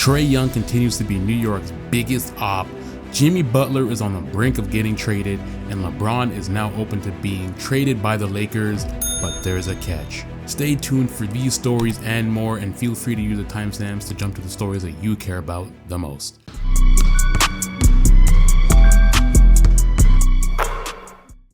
Trae Young continues to be New York's biggest op. Jimmy Butler is on the brink of getting traded, and LeBron is now open to being traded by the Lakers, but there's a catch. Stay tuned for these stories and more, and feel free to use the timestamps to jump to the stories that you care about the most.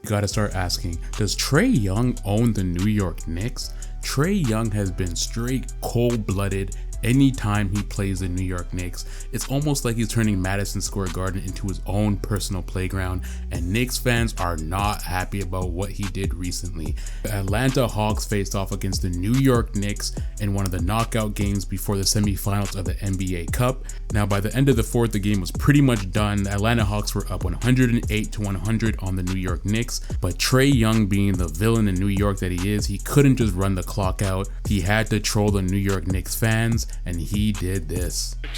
You gotta start asking, does Trae Young own the New York Knicks? Trae Young has been straight cold-blooded anytime he plays the New York Knicks. It's almost like he's turning Madison Square Garden into his own personal playground, and Knicks fans are not happy about what he did recently. The Atlanta Hawks faced off against the New York Knicks in one of the knockout games before the semifinals of the NBA Cup. Now, by the end of the fourth, the game was pretty much done. The Atlanta Hawks were up 108-100 on the New York Knicks, but Trae Young, being the villain in New York that he is, he couldn't just run the clock out. He had to troll the New York Knicks fans, and he did this. In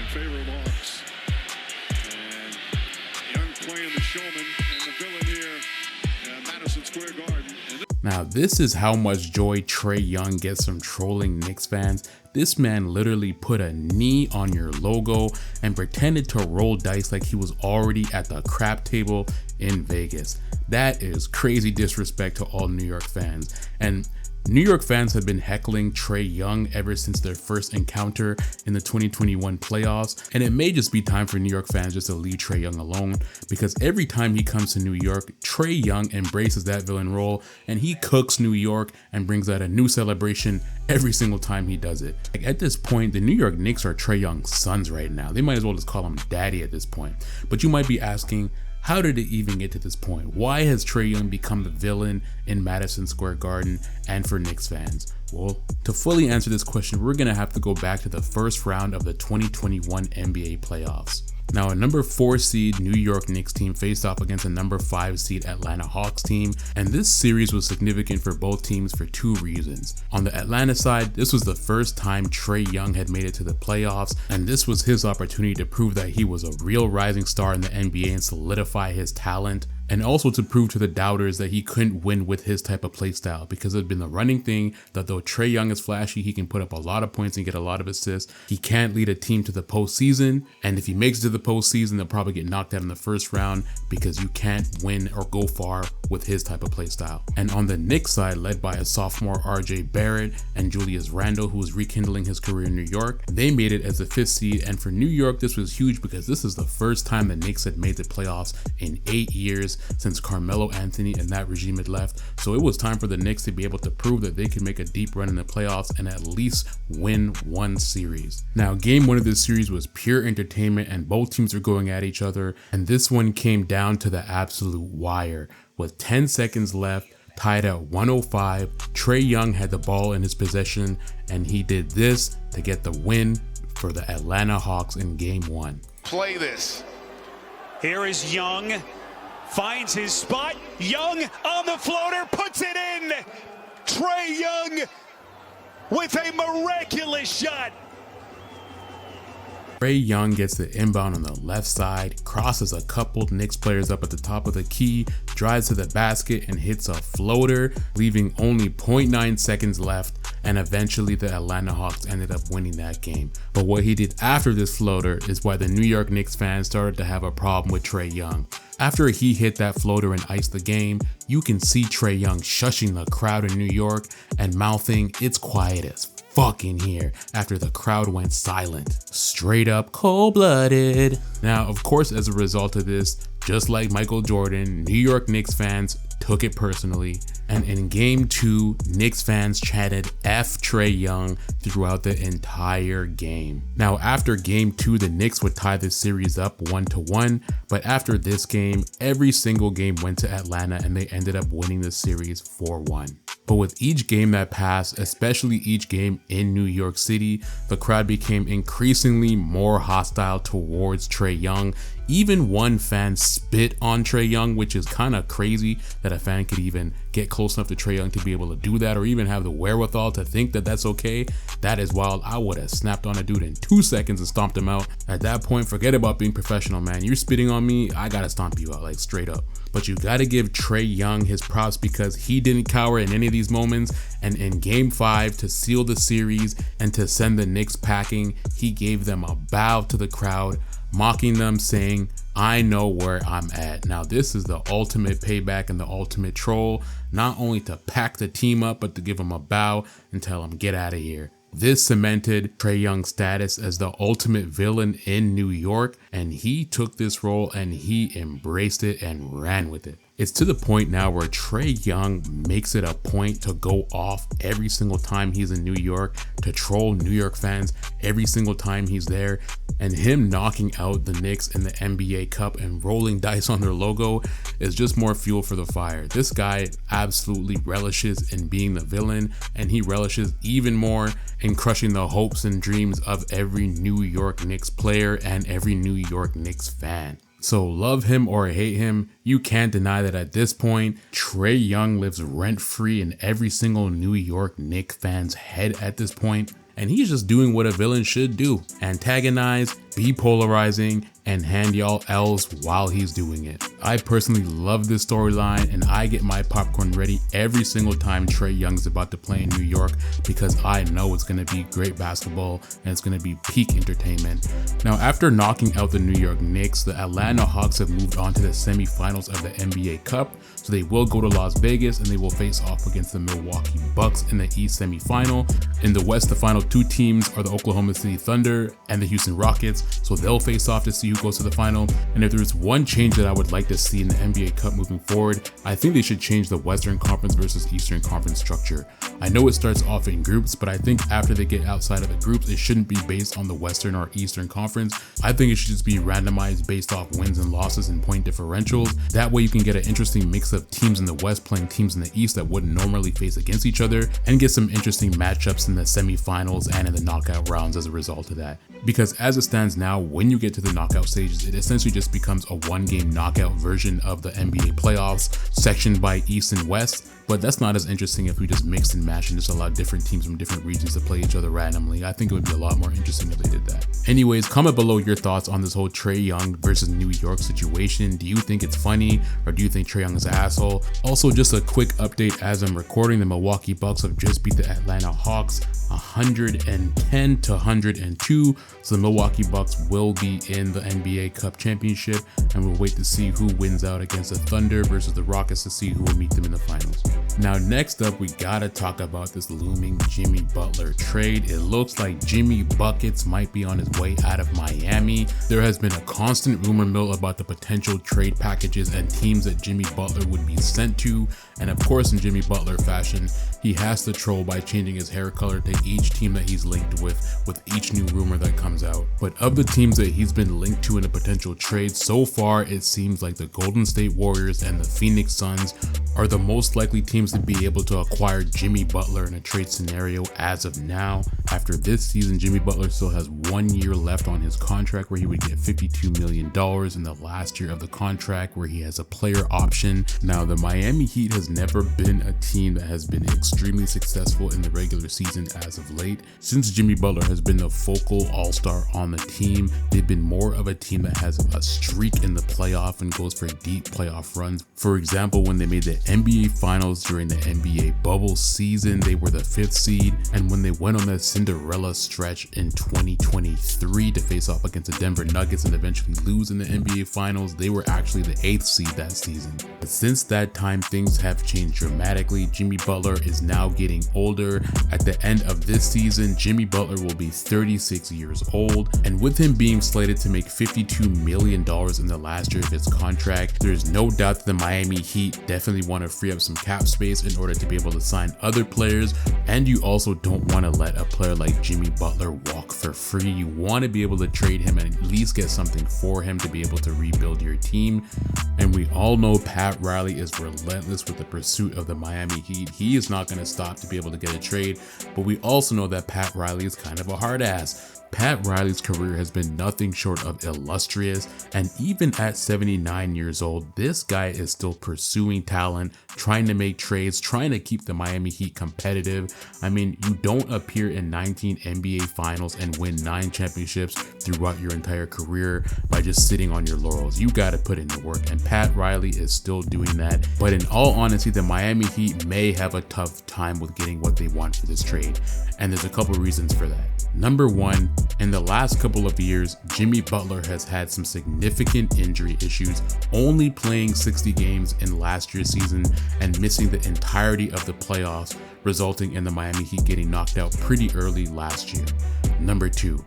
favor of Hawks. And Young playing the showman and the villain here at Madison Square Garden. Now, this is how much joy Trae Young gets from trolling Knicks fans. This man literally put a knee on your logo and pretended to roll dice like he was already at the crap table in Vegas. That is crazy disrespect to all New York fans. And New York fans have been heckling Trae Young ever since their first encounter in the 2021 playoffs, and it may just be time for New York fans just to leave Trae Young alone, because every time he comes to New York, Trae Young embraces that villain role and he cooks New York and brings out a new celebration every single time he does it. Like, at this point, the New York Knicks are Trae Young's sons right now. They might as well just call him daddy at this point. But you might be asking, how did it even get to this point? Why has Trae Young become the villain in Madison Square Garden and for Knicks fans? Well, to fully answer this question, we're going to have to go back to the first round of the 2021 NBA playoffs. Now, a number 4 seed New York Knicks team faced off against a number 5 seed Atlanta Hawks team, and this series was significant for both teams for 2 reasons. On the Atlanta side, this was the first time Trae Young had made it to the playoffs, and this was his opportunity to prove that he was a real rising star in the NBA and solidify his talent, and also to prove to the doubters that he couldn't win with his type of playstyle, because it had been the running thing that though Trae Young is flashy, he can put up a lot of points and get a lot of assists, he can't lead a team to the postseason, and if he makes it to the postseason, they'll probably get knocked out in the first round because you can't win or go far with his type of playstyle. And on the Knicks side, led by a sophomore RJ Barrett and Julius Randle, who was rekindling his career in New York, they made it as the 5th seed, and for New York, this was huge because this is the first time the Knicks had made the playoffs in 8 years since Carmelo Anthony and that regime had left. So it was time for the Knicks to be able to prove that they could make a deep run in the playoffs and at least win one series. Now, game 1 of this series was pure entertainment and both teams are going at each other, and this one came down to the absolute wire. With 10 seconds left, tied at 105, Trae Young had the ball in his possession, and he did this to get the win for the Atlanta Hawks in game 1. Play this. Here is Young, finds his spot. Young on the floater, puts it in. Trae Young with a miraculous shot. Trae Young gets the inbound on the left side, crosses a couple Knicks players up at the top of the key, drives to the basket and hits a floater, leaving only 0.9 seconds left, and eventually the Atlanta Hawks ended up winning that game. But what he did after this floater is why the New York Knicks fans started to have a problem with Trae Young. After he hit that floater and iced the game, you can see Trae Young shushing the crowd in New York and mouthing, "It's quiet as fuck in here," after the crowd went silent. Straight up cold-blooded. Now, of course, as a result of this, just like Michael Jordan, New York Knicks fans took it personally, and in game 2, Knicks fans chanted F Trae Young throughout the entire game. Now, after game 2, the Knicks would tie this series up 1-1, but after this game, every single game went to Atlanta and they ended up winning the series 4-1. But with each game that passed, especially each game in New York City, the crowd became increasingly more hostile towards Trae Young. Even one fan spit on Trae Young, which is kind of crazy that a fan could even get close enough to Trae Young to be able to do that, or even have the wherewithal to think that that's okay. That is wild. I would have snapped on a dude in 2 seconds and stomped him out. At that point, forget about being professional, man. You're spitting on me, I gotta stomp you out, like straight up. but you gotta give Trae Young his props because he didn't cower in any of these moments, and in game 5 to seal the series and to send the Knicks packing, he gave them a bow to the crowd, mocking them, saying, "I know where I'm at." Now this is the ultimate payback and the ultimate troll, not only to pack the team up, but to give them a bow and tell them get out of here. This cemented Trae Young's status as the ultimate villain in New York, and he took this role and he embraced it and ran with it. It's to the point now where Trae Young makes it a point to go off every single time he's in New York, to troll New York fans every single time he's there, and him knocking out the Knicks in the NBA Cup and rolling dice on their logo is just more fuel for the fire. This guy absolutely relishes in being the villain, and he relishes even more in crushing the hopes and dreams of every New York Knicks player and every New York Knicks fan. So love him or hate him, you can't deny that at this point, Trae Young lives rent-free in every single New York Knicks fan's head at this point, and he's just doing what a villain should do: antagonize, be polarizing, and hand y'all L's while he's doing it. I personally love this storyline, and I get my popcorn ready every single time Trae Young's about to play in New York because I know it's going to be great basketball and it's going to be peak entertainment. Now, after knocking out the New York Knicks, the Atlanta Hawks have moved on to the semifinals of the NBA Cup, so they will go to Las Vegas and they will face off against the Milwaukee Bucks in the East semifinal. In the West, the final two teams are the Oklahoma City Thunder and the Houston Rockets, so they'll face off to see who goes to the final. And if there's one change that I would like to see in the NBA Cup moving forward, I think they should change the Western Conference versus Eastern Conference structure. I know it starts off in groups, but I think after they get outside of the groups, it shouldn't be based on the Western or Eastern Conference. I think it should just be randomized based off wins and losses and point differentials. That way you can get an interesting mix of teams in the West playing teams in the East that wouldn't normally face against each other, and get some interesting matchups in the semifinals and in the knockout rounds as a result of that. Because as it stands now, when you get to the knockout stages, it essentially just becomes a one-game knockout version of the NBA playoffs, sectioned by East and West. But that's not as interesting if we just mixed and matched and just allowed different teams from different regions to play each other randomly. I think it would be a lot more interesting if they did that. Anyways, comment below your thoughts on this whole Trae Young versus New York situation. Do you think it's funny, or do you think Trae Young is an asshole? Also, just a quick update: as I'm recording, the Milwaukee Bucks have just beat the Atlanta Hawks 110 to 102. So the Milwaukee Bucks will be in the NBA Cup Championship, and we'll wait to see who wins out against the Thunder versus the Rockets to see who will meet them in the finals. Now, next up, we gotta talk about this looming Jimmy Butler trade. It looks like Jimmy Buckets might be on his way out of Miami. There has been a constant rumor mill about the potential trade packages and teams that Jimmy Butler would be sent to. And of course, in Jimmy Butler fashion, he has to troll by changing his hair color to each team that he's linked with each new rumor that comes out. But of the teams that he's been linked to in a potential trade so far, it seems like the Golden State Warriors and the Phoenix Suns are the most likely teams to be able to acquire Jimmy Butler in a trade scenario as of now. After this season, Jimmy Butler still has 1 year left on his contract where he would get $52 million in the last year of the contract where he has a player option. Now, the Miami Heat has never been a team that has been extremely successful in the regular season as of late. Since Jimmy Butler has been the focal all-star on the team, they've been more of a team that has a streak in the playoff and goes for deep playoff runs. For example, when they made the NBA Finals during the NBA bubble season, they were the 5th seed, and when they went on the Cinderella stretch in 2023 to face off against the Denver Nuggets and eventually lose in the NBA Finals, they were actually the 8th seed that season. But since that time, things have changed dramatically. Jimmy Butler is now getting older. At the end of this season, Jimmy Butler will be 36 years old, and with him being slated to make $52 million in the last year of his contract, there's no doubt that the Miami Heat definitely want to free up some cap space in order to be able to sign other players, and you also don't want to let a player like Jimmy Butler walk for free. You want to be able to trade him and at least get something for him to be able to rebuild your team. And we all know Pat Riley is relentless with the pursuit of the Miami Heat. He is not going to stop to be able to get a trade, but we also know that Pat Riley is kind of a hard ass. Pat Riley's career has been nothing short of illustrious, and even at 79 years old, this guy is still pursuing talent, trying to make trades, trying to keep the Miami Heat competitive. I mean, you don't appear in 19 NBA finals and win 9 championships throughout your entire career by just sitting on your laurels. You got to put in the work, and Pat Riley is still doing that. But in all honesty, the Miami Heat may have a tough time with getting what they want for this trade, and there's a couple reasons for that. Number one, in the last couple of years, Jimmy Butler has had some significant injury issues, only playing 60 games in last year's season and missing the entirety of the playoffs, resulting in the Miami Heat getting knocked out pretty early last year. Number two,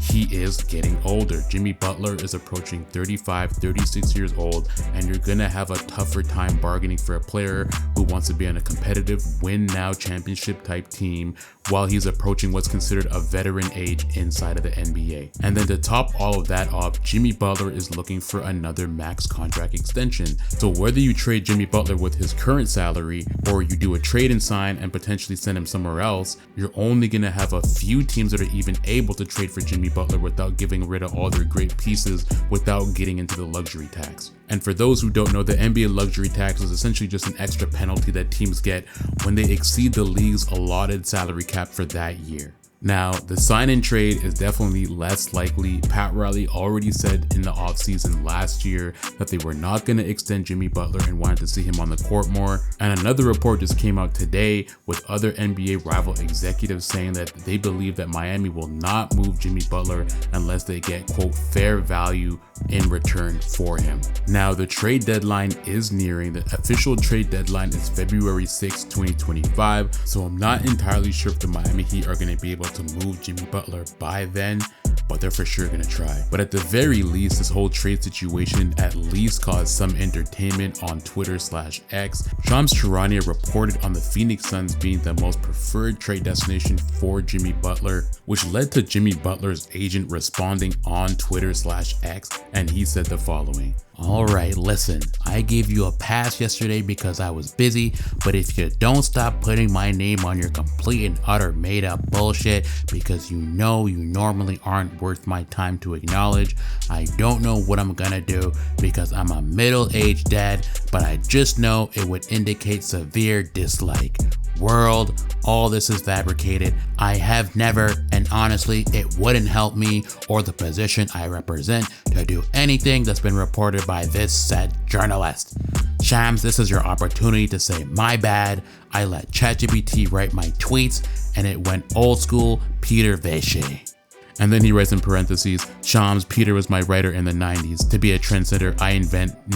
he is getting older. Jimmy Butler is approaching 35, 36 years old, and you're gonna have a tougher time bargaining for a player who wants to be on a competitive win now championship type team while he's approaching what's considered a veteran age inside of the NBA. And then to top all of that off, Jimmy Butler is looking for another max contract extension. So whether you trade Jimmy Butler with his current salary or you do a trade and sign and potentially send him somewhere else, you're only gonna have a few teams that are even able to trade for Jimmy Butler without giving rid of all their great pieces without getting into the luxury tax. And for those who don't know, the NBA luxury tax is essentially just an extra penalty that teams get when they exceed the league's allotted salary cap for that year. Now, the sign and trade is definitely less likely. Pat Riley already said in the offseason last year that they were not going to extend Jimmy Butler and wanted to see him on the court more. And another report just came out today with other NBA rival executives saying that they believe that Miami will not move Jimmy Butler unless they get, quote, fair value in return for him. Now, the trade deadline is nearing. The official trade deadline is February 6, 2025. So I'm not entirely sure if the Miami Heat are going to be able to move Jimmy Butler by then, but they're for sure gonna try. But at the very least, this whole trade situation at least caused some entertainment on Twitter/X. Shams Charania reported on the Phoenix Suns being the most preferred trade destination for Jimmy Butler, which led to Jimmy Butler's agent responding on Twitter/X, and he said the following. Alright, listen, I gave you a pass yesterday because I was busy, but if you don't stop putting my name on your complete and utter made up bullshit because you know you normally aren't worth my time to acknowledge, I don't know what I'm gonna do because I'm a middle-aged dad, but I just know it would indicate severe dislike. World, all this is fabricated. I have never, and honestly, it wouldn't help me or the position I represent to do anything that's been reported by this said journalist. Shams, this is your opportunity to say my bad. I let ChatGPT write my tweets and it went old school Peter Vesey. And then he writes in parentheses, Shams, Peter was my writer in the 90s. To be a trendsetter,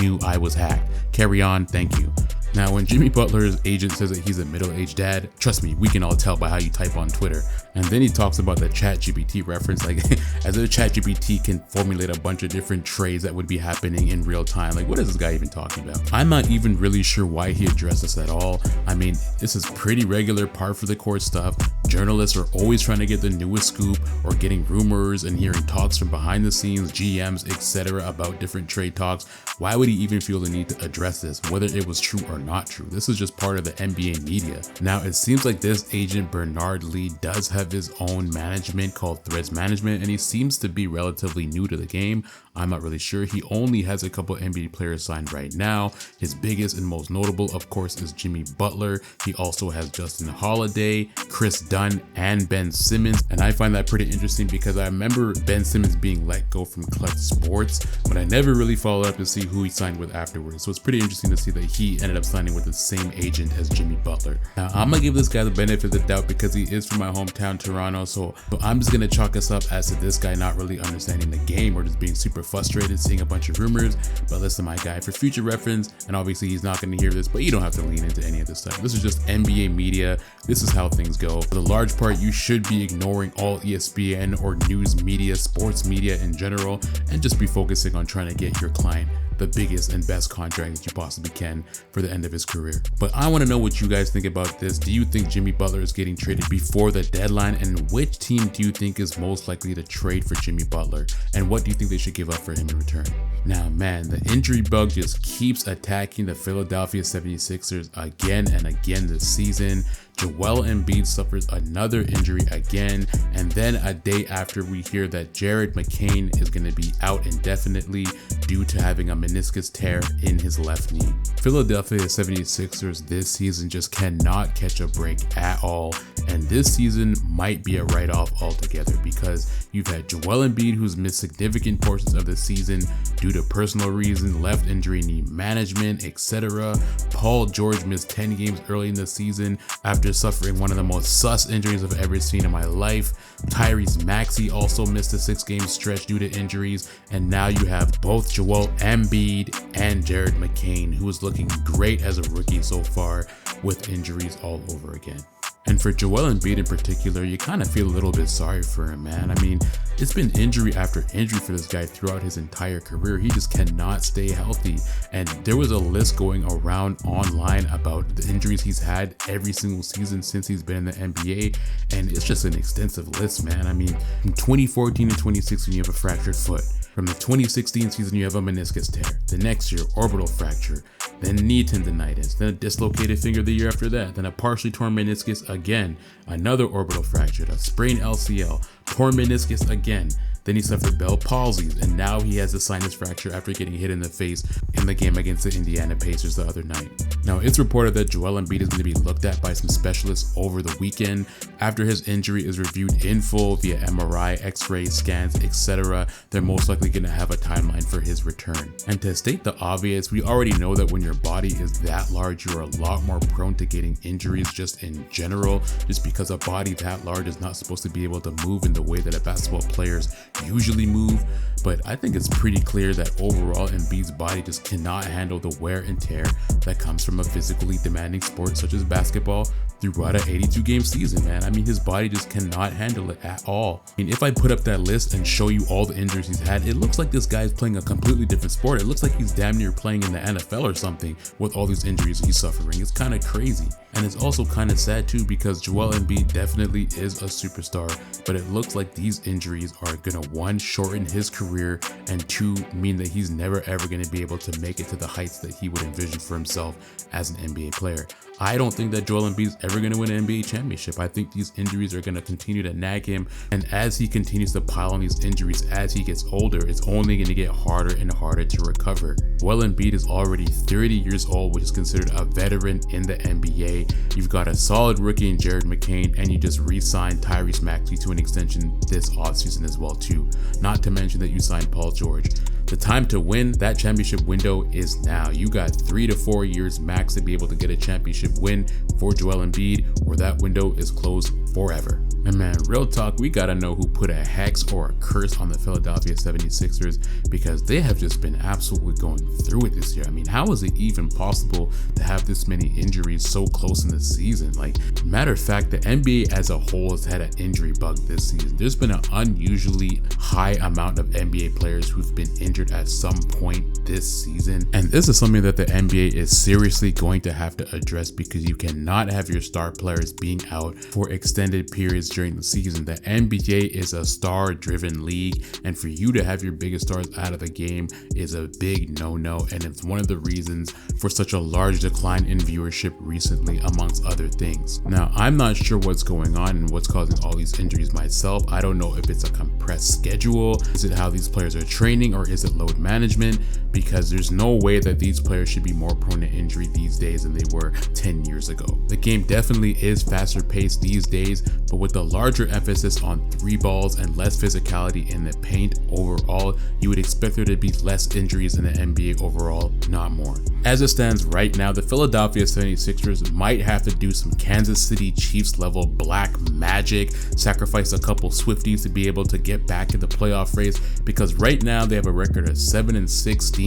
knew I was hacked. Carry on, thank you. Now, when Jimmy Butler's agent says that he's a middle-aged dad, trust me, we can all tell by how you type on Twitter. And then he talks about the ChatGPT reference, like as if ChatGPT can formulate a bunch of different trades that would be happening in real time. Like, what is this guy even talking about? I'm not even really sure why he addressed this at all. I mean, this is pretty regular par for the course stuff. Journalists are always trying to get the newest scoop or getting rumors and hearing talks from behind the scenes, GMs, etc. about different trade talks. Why would he even feel the need to address this, whether it was true or not true? This is just part of the NBA media. Now, it seems like this agent Bernard Lee does have his own management called Threads Management, and he seems to be relatively new to the game. I'm not really sure. He only has a couple NBA players signed right now. His biggest and most notable, of course, is Jimmy Butler. He also has Justin Holiday, Chris Dunn, and Ben Simmons. And I find that pretty interesting because I remember Ben Simmons being let go from Clutch Sports, but I never really followed up to see who he signed with afterwards. So it's pretty interesting to see that he ended up signing with the same agent as Jimmy Butler. Now, I'm gonna give this guy the benefit of the doubt because he is from my hometown, Toronto. So I'm just gonna chalk us up as to this guy not really understanding the game or just being super frustrated seeing a bunch of rumors. But listen, my guy, for future reference, and obviously he's not going to hear this, but you don't have to lean into any of this stuff. This is just NBA media. This is how things go. For the large part, you should be ignoring all ESPN or news media, sports media in general, and just be focusing on trying to get your client the biggest and best contract that you possibly can for the end of his career. But I want to know what you guys think about this. Do you think Jimmy Butler is getting traded before the deadline? And which team do you think is most likely to trade for Jimmy Butler? And what do you think they should give up for him in return? Now man, the injury bug just keeps attacking the Philadelphia 76ers again and again this season. Joel Embiid suffers another injury again, and then a day after we hear that Jared McCain is going to be out indefinitely due to having a meniscus tear in his left knee. Philadelphia 76ers this season just cannot catch a break at all, and this season might be a write-off altogether because you've had Joel Embiid, who's missed significant portions of the season due to personal reasons, left injury, knee management, etc. Paul George missed 10 games early in the season after suffering one of the most sus injuries I've ever seen in my life. Tyrese Maxey also missed a 6-game stretch due to injuries, and now you have both Joel Embiid and Jared McCain, who is looking great as a rookie so far, with injuries all over again. And for Joel Embiid in particular, you kind of feel a little bit sorry for him, man. I mean, it's been injury after injury for this guy throughout his entire career. He just cannot stay healthy. And there was a list going around online about the injuries he's had every single season since he's been in the NBA. And it's just an extensive list, man. I mean, from 2014 to 2016, you have a fractured foot. From the 2016 season, you have a meniscus tear. The next year, orbital fracture, then knee tendonitis, then a dislocated finger the year after that, then a partially torn meniscus again, another orbital fracture, a sprained LCL, torn meniscus again. Then he suffered Bell palsy, and now he has a sinus fracture after getting hit in the face in the game against the Indiana Pacers the other night. Now, it's reported that Joel Embiid is going to be looked at by some specialists over the weekend after his injury is reviewed in full via MRI, X-ray scans, etc. They're most likely going to have a timeline for his return. And to state the obvious, we already know that when your body is that large, you're a lot more prone to getting injuries just in general, just because a body that large is not supposed to be able to move in the way that a basketball player's usually move. But I think it's pretty clear that overall Embiid's body just cannot handle the wear and tear that comes from a physically demanding sport such as basketball throughout an 82-game season, man. I mean, his body just cannot handle it at all. I mean, if I put up that list and show you all the injuries he's had, it looks like this guy is playing a completely different sport. It looks like he's damn near playing in the NFL or something with all these injuries he's suffering. It's kind of crazy. And it's also kind of sad too, because Joel Embiid definitely is a superstar, but it looks like these injuries are gonna, one, shorten his career, and two, mean that he's never ever gonna be able to make it to the heights that he would envision for himself as an NBA player. I don't think that Joel Embiid is ever going to win an NBA championship. I think these injuries are going to continue to nag him, and as he continues to pile on these injuries as he gets older, it's only going to get harder and harder to recover. Joel Embiid is already 30 years old, which is considered a veteran in the NBA. You've got a solid rookie in Jared McCain, and you just re-signed Tyrese Maxey to an extension this offseason as well too. Not to mention that you signed Paul George. The time to win that championship window is now. You got 3 to 4 years max to be able to get a championship win for Joel Embiid, or that window is closed forever. And man, real talk, we gotta know who put a hex or a curse on the Philadelphia 76ers, because they have just been absolutely going through it this year. I mean, how is it even possible to have this many injuries so close in the season? Like, matter of fact, the NBA as a whole has had an injury bug this season. There's been an unusually high amount of NBA players who've been injured at some point this season, and this is something that the NBA is seriously going to have to address, because you cannot have your star players being out for extended periods during the season. The NBA is a star-driven league, and for you to have your biggest stars out of the game is a big no-no, and it's one of the reasons for such a large decline in viewership recently, amongst other things. Now, I'm not sure what's going on and what's causing all these injuries myself. I don't know if it's a compressed schedule, is it how these players are training, or is it load management? Because there's no way that these players should be more prone to injury these days than they were 10 years ago. The game definitely is faster paced these days, but with a larger emphasis on 3 balls and less physicality in the paint overall, you would expect there to be less injuries in the NBA overall, not more. As it stands right now, the Philadelphia 76ers might have to do some Kansas City Chiefs level black magic, sacrifice a couple Swifties to be able to get back in the playoff race, because right now they have a record of 7-16,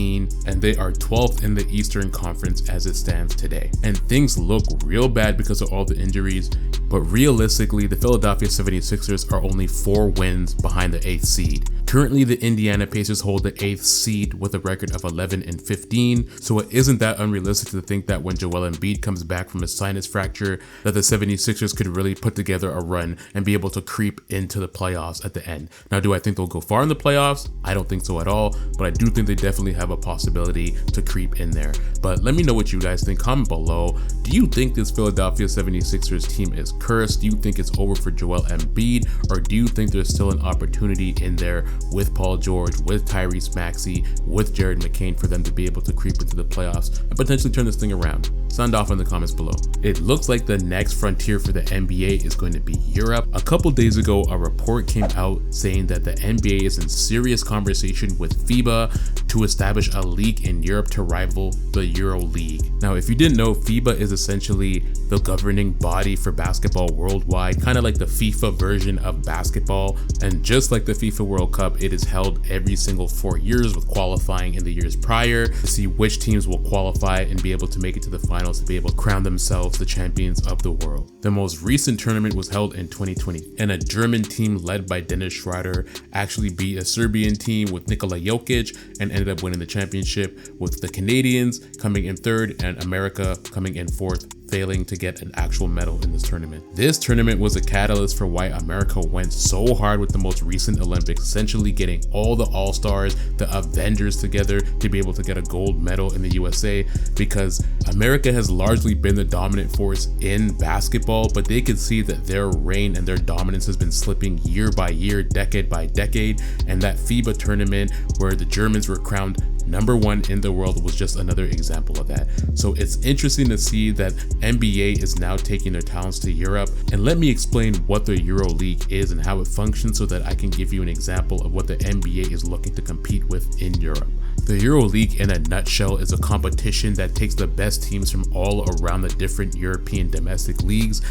and they are 12th in the Eastern Conference as it stands today. And things look real bad because of all the injuries, but realistically, the Philadelphia 76ers are only 4 wins behind the 8th seed. Currently, the Indiana Pacers hold the 8th seed with a record of 11-15, so it isn't that unrealistic to think that when Joel Embiid comes back from his sinus fracture, that the 76ers could really put together a run and be able to creep into the playoffs at the end. Now, do I think they'll go far in the playoffs? I don't think so at all, but I do think they definitely have a possibility to creep in there. But let me know what you guys think. Comment below. Do you think this Philadelphia 76ers team is cursed? Do you think it's over for Joel Embiid, or do you think there's still an opportunity in there with Paul George, with Tyrese Maxey, with Jared McCain for them to be able to creep into the playoffs and potentially turn this thing around? Sound off in the comments below. It looks like the next frontier for the NBA is going to be Europe. A couple days ago, a report came out saying that the NBA is in serious conversation with FIBA to establish a league in Europe to rival the EuroLeague. Now, if you didn't know, FIBA is essentially the governing body for basketball worldwide, kind of like the FIFA version of basketball. And just like the FIFA World Cup, it is held every single 4 years with qualifying in the years prior to see which teams will qualify and be able to make it to the finals to be able to crown themselves the champions of the world. The most recent tournament was held in 2020, and a German team led by Dennis Schroeder actually beat a Serbian team with Nikola Jokic and ended up winning the championship, with the Canadians coming in third and America coming in fourth, failing to get an actual medal in this tournament. This tournament was a catalyst for why America went so hard with the most recent Olympics, essentially getting all the All-Stars, the Avengers together to be able to get a gold medal in the USA, because America has largely been the dominant force in basketball, but they could see that their reign and their dominance has been slipping year by year, decade by decade, and that FIBA tournament where the Germans were crowned #1 in the world was just another example of that. So it's interesting to see that NBA is now taking their talents to Europe. And let me explain what the EuroLeague is and how it functions so that I can give you an example of what the NBA is looking to compete with in Europe. The EuroLeague in a nutshell is a competition that takes the best teams from all around the different European domestic leagues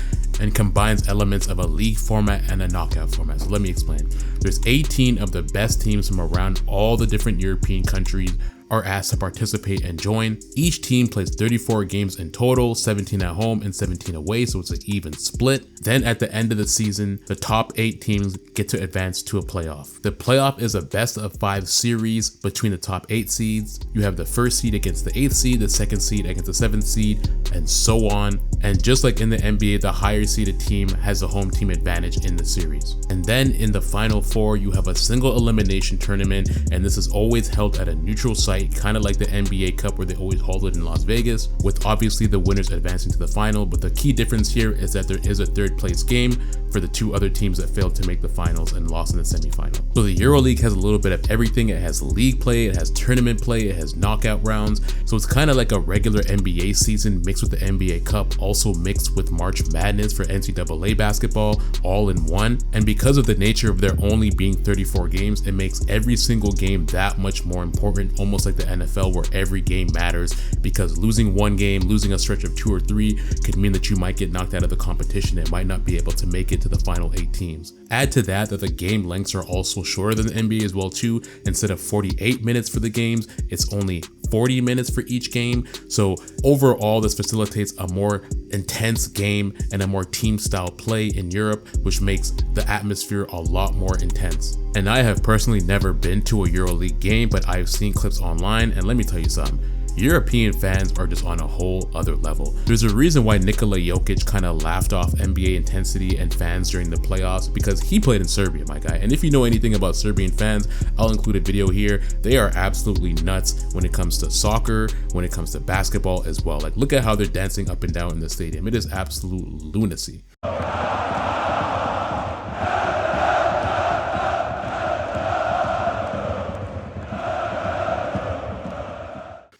and combines elements of a league format and a knockout format. So let me explain. There's 18 of the best teams from around all the different European countries are asked to participate and join. Each team plays 34 games in total, 17 at home and 17 away, so it's an even split. Then at the end of the season, the top 8 teams get to advance to a playoff. The playoff is a best of 5 series between the top 8 seeds. You have the first seed against the 8th seed, the second seed against the 7th seed, and so on. And just like in the NBA, the higher seeded team has a home team advantage in the series. And then in the final 4, you have a single elimination tournament, and this is always held at a neutral site, kind of like the NBA Cup where they always hold it in Las Vegas, with obviously the winners advancing to the final. But the key difference here is that there is a 3rd place game for the 2 other teams that failed to make the finals and lost in the semifinal. So the EuroLeague has a little bit of everything. It has league play, it has tournament play, it has knockout rounds. So it's kind of like a regular NBA season mixed with the NBA Cup, also mixed with March Madness for NCAA basketball, all in one. And because of the nature of there only being 34 games, it makes every single game that much more important, almost like the NFL where every game matters, because losing one game, losing a stretch of 2 or 3 could mean that you might get knocked out of the competition and might not be able to make it to the final 8 teams. Add to that the game lengths are also shorter than the NBA as well too. Instead of 48 minutes for the games, it's only 40 minutes for each game. So overall, this facilitates a more intense game and a more team style play in Europe, which makes the atmosphere a lot more intense. And I have personally never been to a EuroLeague game, but I've seen clips online, and let me tell you something. European fans are just on a whole other level. There's a reason why Nikola Jokic kind of laughed off NBA intensity and fans during the playoffs, because he played in Serbia, my guy. And if you know anything about Serbian fans, I'll include a video here. They are absolutely nuts when it comes to soccer, when it comes to basketball as well. Like, look at how they're dancing up and down in the stadium. It is absolute lunacy.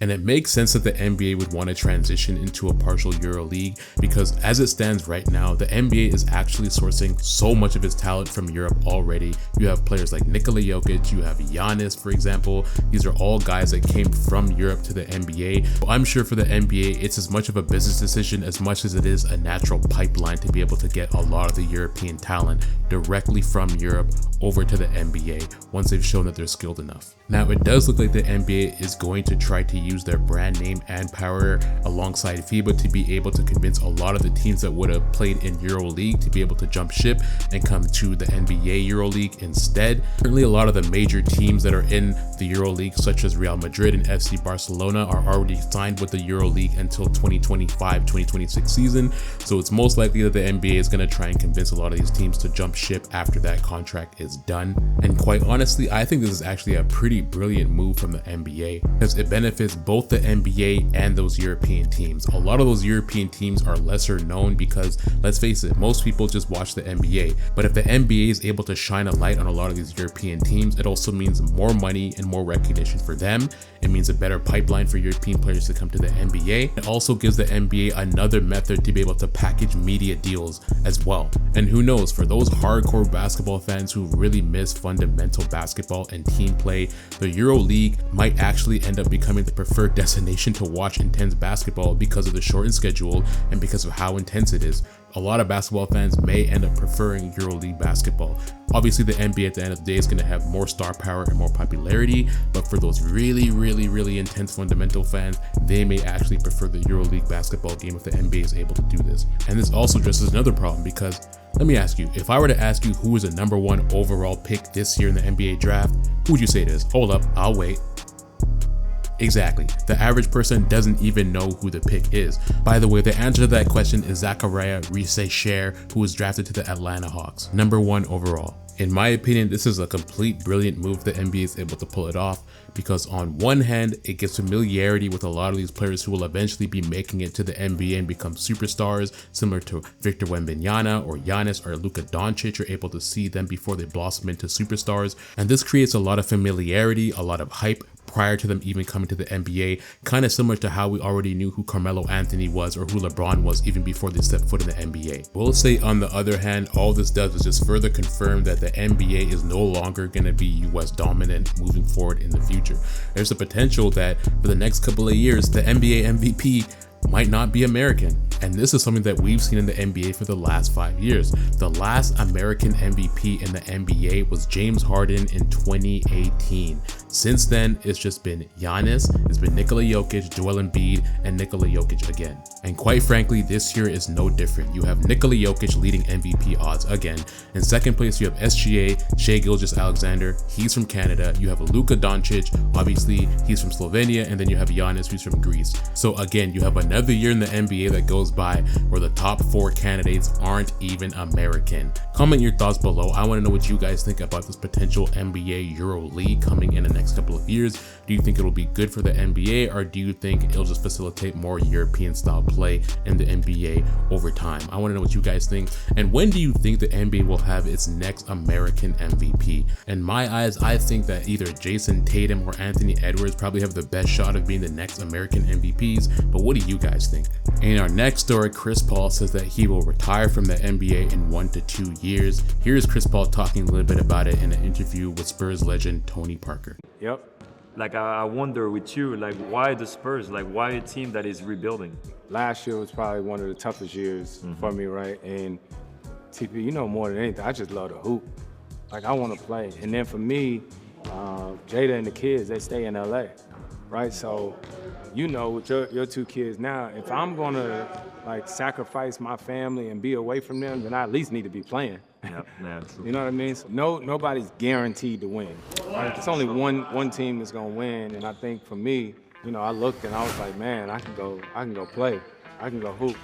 And it makes sense that the NBA would want to transition into a partial EuroLeague, because as it stands right now, the NBA is actually sourcing so much of its talent from Europe already. You have players like Nikola Jokic, you have Giannis, for example. These are all guys that came from Europe to the NBA. I'm sure for the NBA, it's as much of a business decision as much as it is a natural pipeline to be able to get a lot of the European talent directly from Europe over to the NBA once they've shown that they're skilled enough. Now, it does look like the NBA is going to try to use their brand name and power alongside FIBA to be able to convince a lot of the teams that would have played in EuroLeague to be able to jump ship and come to the NBA EuroLeague instead. Currently, a lot of the major teams that are in the EuroLeague, such as Real Madrid and FC Barcelona, are already signed with the EuroLeague until 2025-2026 season. So it's most likely that the NBA is going to try and convince a lot of these teams to jump ship after that contract is done. And quite honestly, I think this is actually a pretty brilliant move from the NBA because it benefits both the NBA and those European teams. A lot of those European teams are lesser known because, let's face it, most people just watch the NBA. But if the NBA is able to shine a light on a lot of these European teams, it also means more money and more recognition for them. It means a better pipeline for European players to come to the NBA. It also gives the NBA another method to be able to package media deals as well. And who knows, for those hardcore basketball fans who really miss fundamental basketball and team play, the EuroLeague might actually end up becoming the preferred destination to watch intense basketball because of the shortened schedule and because of how intense it is. A lot of basketball fans may end up preferring EuroLeague basketball. Obviously, the NBA at the end of the day is going to have more star power and more popularity, but for those really intense fundamental fans, they may actually prefer the EuroLeague basketball game if the NBA is able to do this. And this also addresses another problem because, let me ask you, if I were to ask you who is the #1 overall pick this year in the NBA draft, who would you say it is? Hold up, I'll wait. Exactly. The average person doesn't even know who the pick is. By the way, the answer to that question is Zachariah Reshape, who was drafted to the Atlanta Hawks, #1 overall. In my opinion, this is a complete brilliant move the NBA is able to pull it off because on one hand, it gives familiarity with a lot of these players who will eventually be making it to the NBA and become superstars, similar to Victor Wembanyama or Giannis or Luka Doncic. You're able to see them before they blossom into superstars. And this creates a lot of familiarity, a lot of hype prior to them even coming to the NBA, kind of similar to how we already knew who Carmelo Anthony was or who LeBron was even before they stepped foot in the NBA. We'll say on the other hand, all this does is just further confirm that the NBA is no longer going to be US dominant moving forward in the future. There's a potential that for the next couple of years, the NBA MVP might not be American. And this is something that we've seen in the NBA for the last 5 years. The last American MVP in the NBA was James Harden in 2018. Since then, it's just been Giannis, it's been Nikola Jokic, Joel Embiid, and Nikola Jokic again. And quite frankly, this year is no different. You have Nikola Jokic leading MVP odds again. In second place, you have SGA, Shai Gilgeous-Alexander. He's from Canada. You have Luka Doncic. Obviously, he's from Slovenia. And then you have Giannis, who's from Greece. So again, you have another year in the NBA that goes by where the top 4 candidates aren't even American. Comment your thoughts below. I want to know what you guys think about this potential NBA EuroLeague coming in the next couple of years. Do you think it'll be good for the NBA, or do you think it'll just facilitate more European style play in the NBA over time? I want to know what you guys think. And when do you think the NBA will have its next American MVP? In my eyes, I think that either Jason Tatum or Anthony Edwards probably have the best shot of being the next American MVPs. But what do you guys think? In our next story, Chris Paul says that he will retire from the NBA in 1 to 2 years. Here's Chris Paul talking a little bit about it in an interview with Spurs legend Tony Parker. Yep. Like I wonder with you, like why the Spurs? Like why a team that is rebuilding? Last year was probably one of the toughest years for me, right? And TP, you know more than anything, I just love to hoop. Like I want to play. And then for me, Jada and the kids, they stay in LA, right? So, you know, with your 2 kids now, if I'm gonna like sacrifice my family and be away from them, then I at least need to be playing. Yep, yeah, true. You know what I mean? So nobody's guaranteed to win. Right? It's only one team that's gonna win, and I think for me, you know, I looked and I was like, man, I can go play, I can go hoop.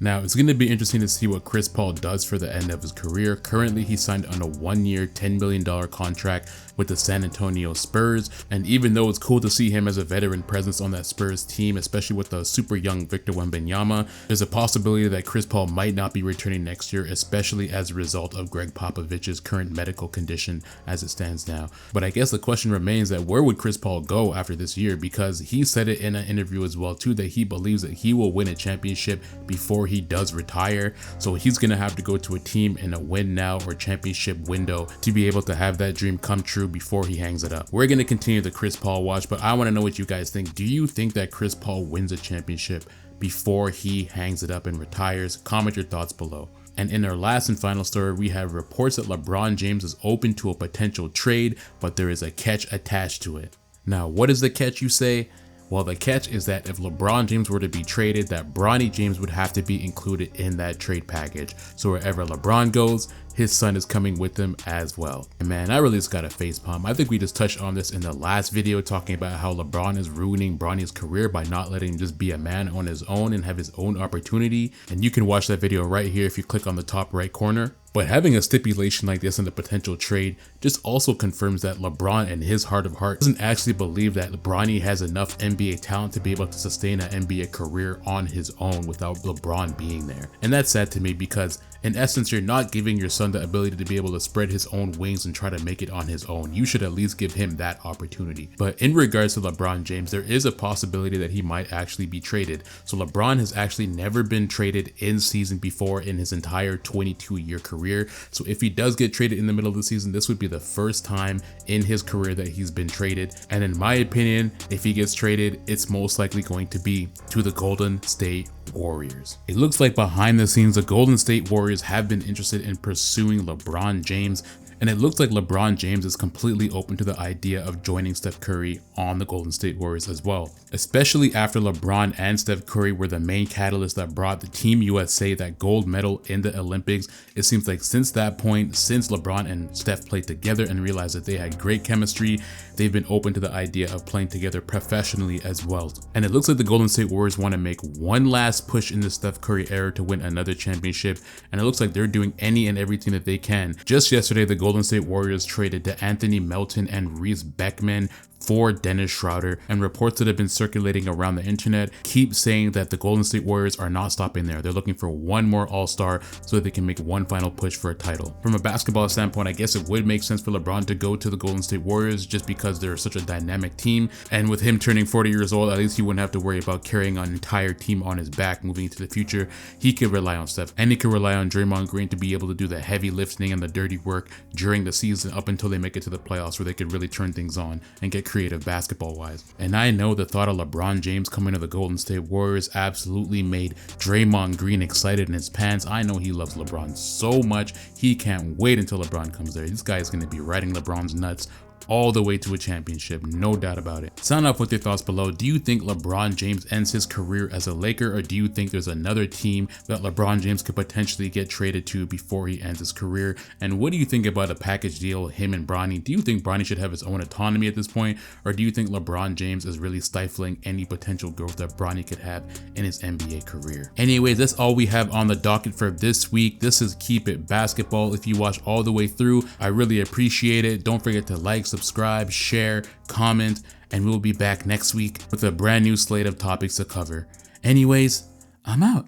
Now, it's going to be interesting to see what Chris Paul does for the end of his career. Currently, he signed on a 1-year, $10 million contract with the San Antonio Spurs. And even though it's cool to see him as a veteran presence on that Spurs team, especially with the super young Victor Wembanyama, there's a possibility that Chris Paul might not be returning next year, especially as a result of Greg Popovich's current medical condition as it stands now. But I guess the question remains that where would Chris Paul go after this year? Because he said it in an interview as well too, that he believes that he will win a championship before he does retire. So he's going to have to go to a team in a win now or championship window to be able to have that dream come true before he hangs it up. We're going to continue the Chris Paul watch, but I want to know what you guys think. Do you think that Chris Paul wins a championship before he hangs it up and retires? Comment your thoughts below. And in our last and final story, we have reports that LeBron James is open to a potential trade, but there is a catch attached to it. Now, what is the catch, you say? Well, the catch is that if LeBron James were to be traded, that Bronny James would have to be included in that trade package. So wherever LeBron goes, his son is coming with him as well. And man, I really just got a facepalm. I think we just touched on this in the last video, talking about how LeBron is ruining Bronny's career by not letting him just be a man on his own and have his own opportunity. And you can watch that video right here if you click on the top right corner. But having a stipulation like this in the potential trade just also confirms that LeBron, in his heart of hearts, doesn't actually believe that Bronny has enough NBA talent to be able to sustain an NBA career on his own without LeBron being there. And that's sad to me, because in essence, you're not giving your son the ability to be able to spread his own wings and try to make it on his own. You should at least give him that opportunity. But in regards to LeBron James, there is a possibility that he might actually be traded. So LeBron has actually never been traded in season before in his entire 22-year career. So if he does get traded in the middle of the season, this would be the first time in his career that he's been traded. And in my opinion, if he gets traded, it's most likely going to be to the Golden State Warriors. It looks like behind the scenes, the Golden State Warriors have been interested in pursuing LeBron James. And it looks like LeBron James is completely open to the idea of joining Steph Curry on the Golden State Warriors as well, especially after LeBron and Steph Curry were the main catalyst that brought the Team USA that gold medal in the Olympics. It seems like since that point, since LeBron and Steph played together and realized that they had great chemistry, they've been open to the idea of playing together professionally as well. And it looks like the Golden State Warriors want to make one last push in the Steph Curry era to win another championship, and it looks like they're doing any and everything that they can. Just yesterday, the Golden State Warriors traded to Anthony Melton and Reese Beckman for Dennis Schroeder, and reports that have been circulating around the internet keep saying that the Golden State Warriors are not stopping there. They're looking for one more All-Star so that they can make one final push for a title. From a basketball standpoint, I guess it would make sense for LeBron to go to the Golden State Warriors just because they're such a dynamic team, and with him turning 40 years old, at least he wouldn't have to worry about carrying an entire team on his back moving into the future. He could rely on Steph, and he could rely on Draymond Green to be able to do the heavy lifting and the dirty work during the season up until they make it to the playoffs, where they could really turn things on and get creative basketball wise. And I know the thought of LeBron James coming to the Golden State Warriors absolutely made Draymond Green excited in his pants. I know he loves LeBron so much. He can't wait until LeBron comes there. This guy is going to be riding LeBron's nuts all the way to a championship, no doubt about it. Sound off with your thoughts below. Do you think LeBron James ends his career as a Laker, or do you think there's another team that LeBron James could potentially get traded to before he ends his career? And what do you think about a package deal, him and Bronny? Do you think Bronny should have his own autonomy at this point, or do you think LeBron James is really stifling any potential growth that Bronny could have in his NBA career? Anyways, that's all we have on the docket for this week. This is Keep It Basketball. If you watch all the way through, I really appreciate it. Don't forget to like, subscribe, share, comment, and we'll be back next week with a brand new slate of topics to cover. Anyways, I'm out.